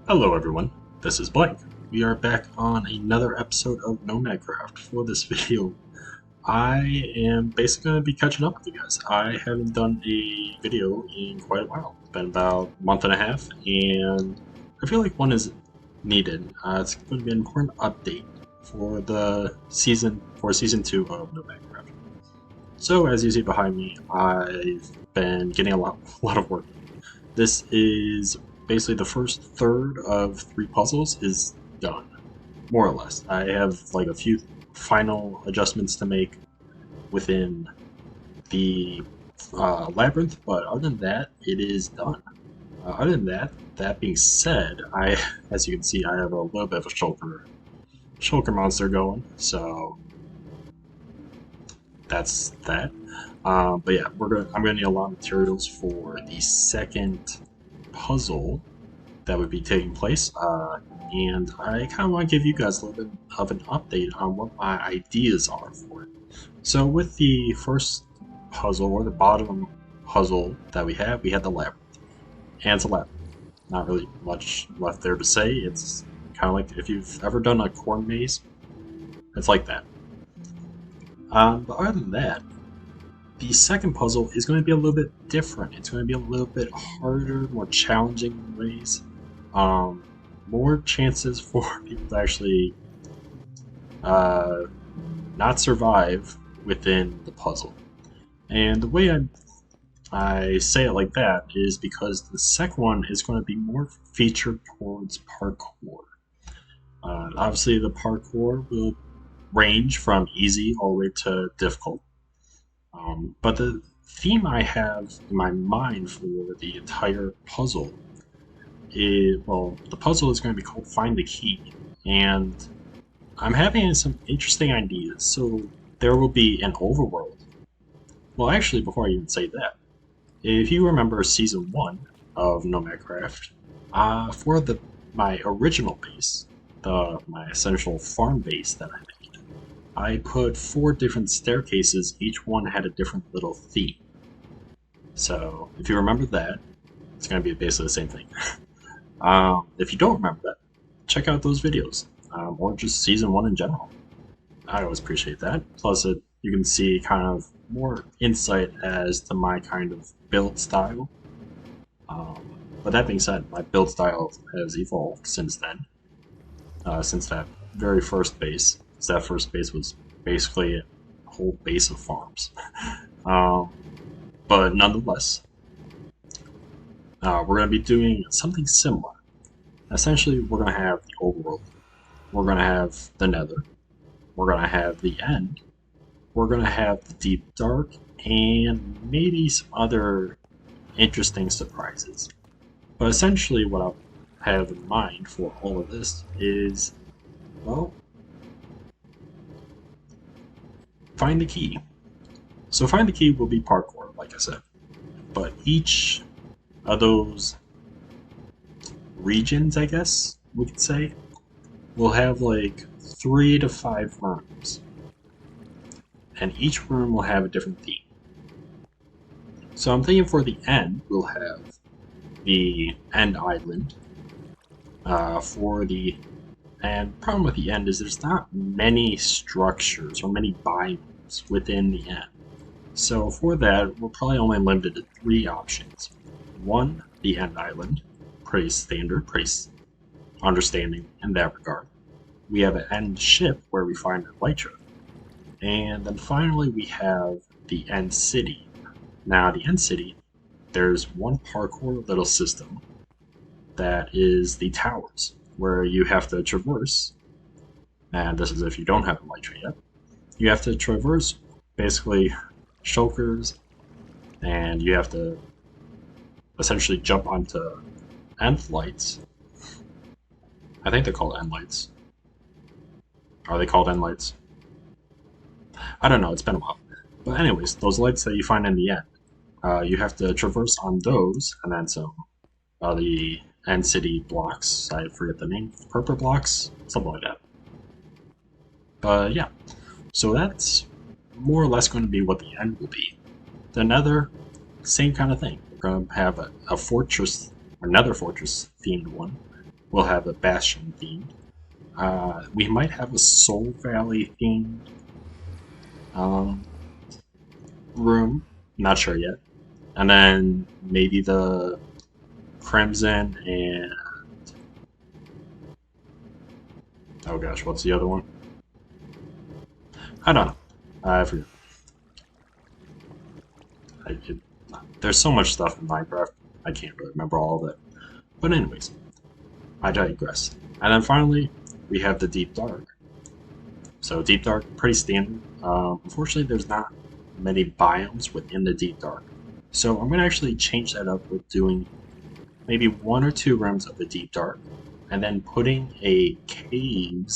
Hello everyone, this is Blake. We are back on another episode of Nomadcraft. For this video, I am basically going to be catching up with you guys. I haven't done a video in quite a while. It's been about a month and a half, and I feel like one is needed. It's going to be an important update for season 2 of Nomadcraft. So as you see behind me, I've been getting a lot of work. This is basically the first third of 3 puzzles is done, more or less. I have like a few final adjustments to make within the labyrinth, but other than that, it is done. Other than that, that being said, as you can see, I have a little bit of a shulker monster going, so that's that. But yeah, I'm gonna need a lot of materials for the second puzzle that would be taking place, and I kind of want to give you guys a little bit of an update on what my ideas are for it. So with the first puzzle, or the bottom puzzle that we had the labyrinth. And it's a labyrinth. Not really much left there to say. It's kind of like if you've ever done a corn maze, it's like that. But other than that, the second puzzle is going to be a little bit different. It's going to be a little bit harder, more challenging in ways. More chances for people to actually not survive within the puzzle. And the way I say it like that is because the second one is going to be more featured towards parkour. Obviously, the parkour will range from easy all the way to difficult. But the theme I have in my mind for the entire puzzle is, well, the puzzle is going to be called Find the Key, and I'm having some interesting ideas. So there will be an overworld. Well, actually, before I even say that, if you remember Season 1 of Nomadcraft, for my original base, my essential farm base that I made, I put 4 different staircases, each one had a different little theme. So, if you remember that, it's going to be basically the same thing. If you don't remember that, check out those videos, or just Season 1 in general. I always appreciate that. Plus, you can see kind of more insight as to my kind of build style. But that being said, my build style has evolved since then. Since that very first base. So that first base was basically a whole base of farms. But nonetheless, we're going to be doing something similar. Essentially, we're going to have the overworld. We're going to have the nether. We're going to have the end. We're going to have the deep dark, and maybe some other interesting surprises. But essentially, what I have in mind for all of this is, well, find the key. So find the key will be parkour, like I said. But each of those regions, I guess we could say, will have like 3 to 5 rooms. And each room will have a different theme. So I'm thinking for the end, we'll have the end island. And problem with the end is there's not many structures or many biomes within the end. So for that, we're probably only limited to 3 options. 1, the end island. Pretty standard, pretty understanding in that regard. We have an end ship where we find Elytra. And then finally we have the end city. Now the end city, there's one parkour little system that is the towers, where you have to traverse, and this is if you don't have Elytra yet, you have to traverse basically shulkers, and you have to essentially jump onto end lights. I think they're called end lights. Are they called end lights? I don't know, it's been a while. But anyways, those lights that you find in the end, you have to traverse on those, and then some the end city blocks. I forget the name. Purple blocks? Something like that. But yeah, so that's more or less going to be what the end will be. The nether, same kind of thing. We're going to have a fortress, another fortress themed one, we'll have a Bastion themed. We might have a Soul Valley themed um, room. Not sure yet. And then maybe the Crimson and oh gosh, what's the other one? I don't know. I forget. It, there's so much stuff in Minecraft, I can't really remember all of it. But anyways, I digress. And then finally, we have the Deep Dark. So Deep Dark, pretty standard. Unfortunately, there's not many biomes within the Deep Dark. So I'm going to actually change that up with doing maybe 1 or 2 rooms of the Deep Dark, and then putting a cave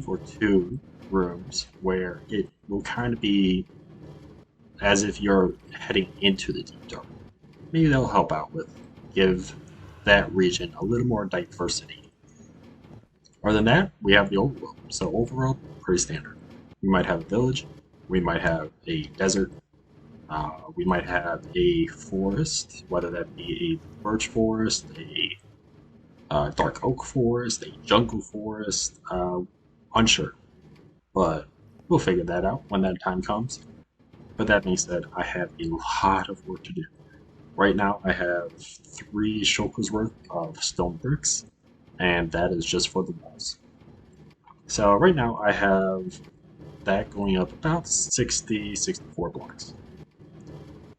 or 2 rooms where it will kind of be as if you're heading into the Deep Dark. Maybe that'll help out with give that region a little more diversity. Other than that, we have the overworld. So overworld, pretty standard. We might have a village, we might have a desert, we might have a forest, whether that be a birch forest, a dark oak forest, a jungle forest, unsure. But we'll figure that out when that time comes. But that being said, I have a lot of work to do. Right now, I have 3 shulkers worth of stone bricks, and that is just for the walls. So right now, I have that going up about 60, 64 blocks.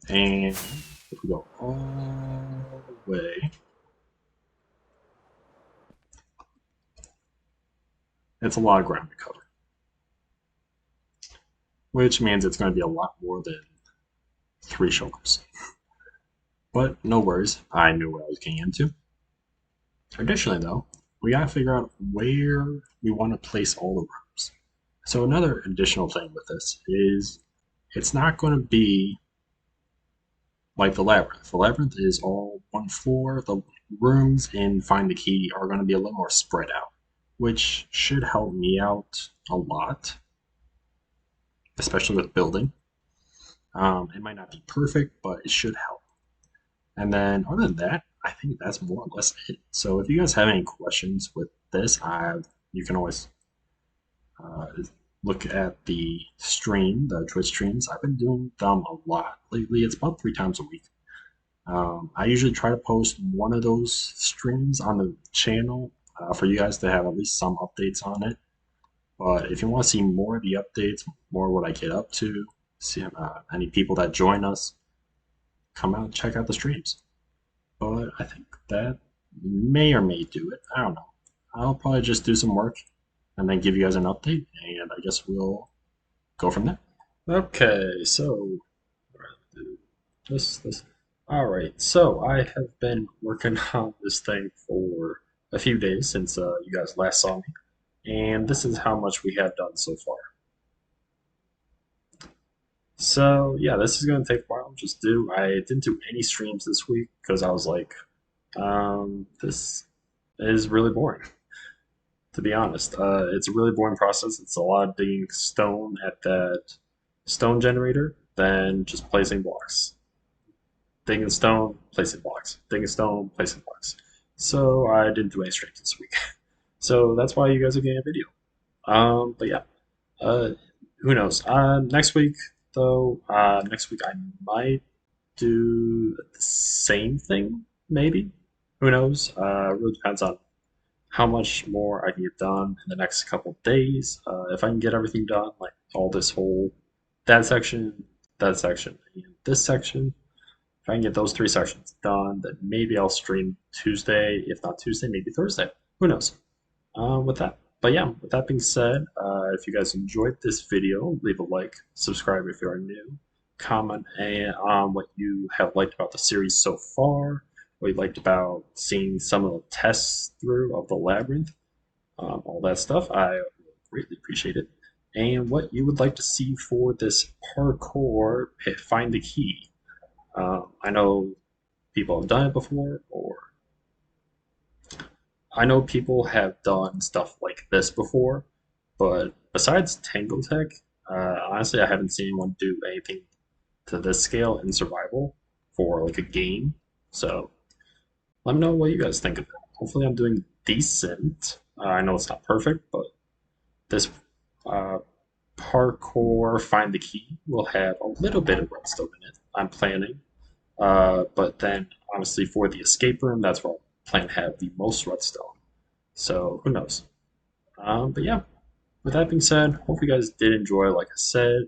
And if we go all the way, it's a lot of ground to cover, which means it's going to be a lot more than 3 shulkers. But no worries, I knew what I was getting into. Additionally, though, we gotta figure out where we want to place all the rooms. So another additional thing with this is it's not going to be like the labyrinth. The labyrinth is all one floor. The rooms in Find the Key are going to be a little more spread out, which should help me out a lot, especially with building. It might not be perfect, but it should help. And then other than that, I think that's more or less it. So if you guys have any questions with this, you can always uh, look at the stream, the Twitch streams. I've been doing them a lot lately. It's about 3 times a week. I usually try to post one of those streams on the channel for you guys to have at least some updates on it. But if you want to see more of the updates, more what I get up to, see any people that join us, come out and check out the streams. But I think that may or may do it. I don't know. I'll probably just do some work and then give you guys an update, and I guess we'll go from there. Okay, so just this. All right, so I have been working on this thing for a few days since you guys last saw me, and this is how much we have done so far. So yeah, this is gonna take a while. I didn't do any streams this week because I was like, this is really boring. To be honest, it's a really boring process. It's a lot of digging stone at that stone generator, then just placing blocks. Digging stone, placing blocks. Digging stone, placing blocks. So I didn't do any streams this week. So that's why you guys are getting a video. But yeah, uh, who knows? Next week, though, next week I might do the same thing, maybe. Who knows? Really depends on how much more I can get done in the next couple of days. If I can get everything done, like all this whole, that section, and this section, if I can get those 3 sections done, then maybe I'll stream Tuesday. If not Tuesday, maybe Thursday. Who knows? With that. But yeah, with that being said, if you guys enjoyed this video, leave a like, subscribe if you are new, comment on what you have liked about the series so far, what you liked about seeing some of the tests through of the labyrinth, all that stuff. I greatly appreciate it. And what you would like to see for this parkour find the key. I know people have done it before, or I know people have done stuff like this before, but besides Tango Tech, honestly, I haven't seen anyone do anything to this scale in survival for like a game. So Let me know what you guys think of it. Hopefully, I'm doing decent. I know it's not perfect, but this uh, parkour find the key will have a little bit of redstone in it. I'm planning, but then honestly, for the escape room, that's where I plan to have the most redstone. So who knows? But yeah, with that being said, hope you guys did enjoy, like I said,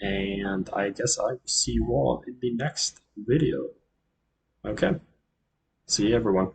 and I guess I will see you all in the next video. Okay, see you everyone.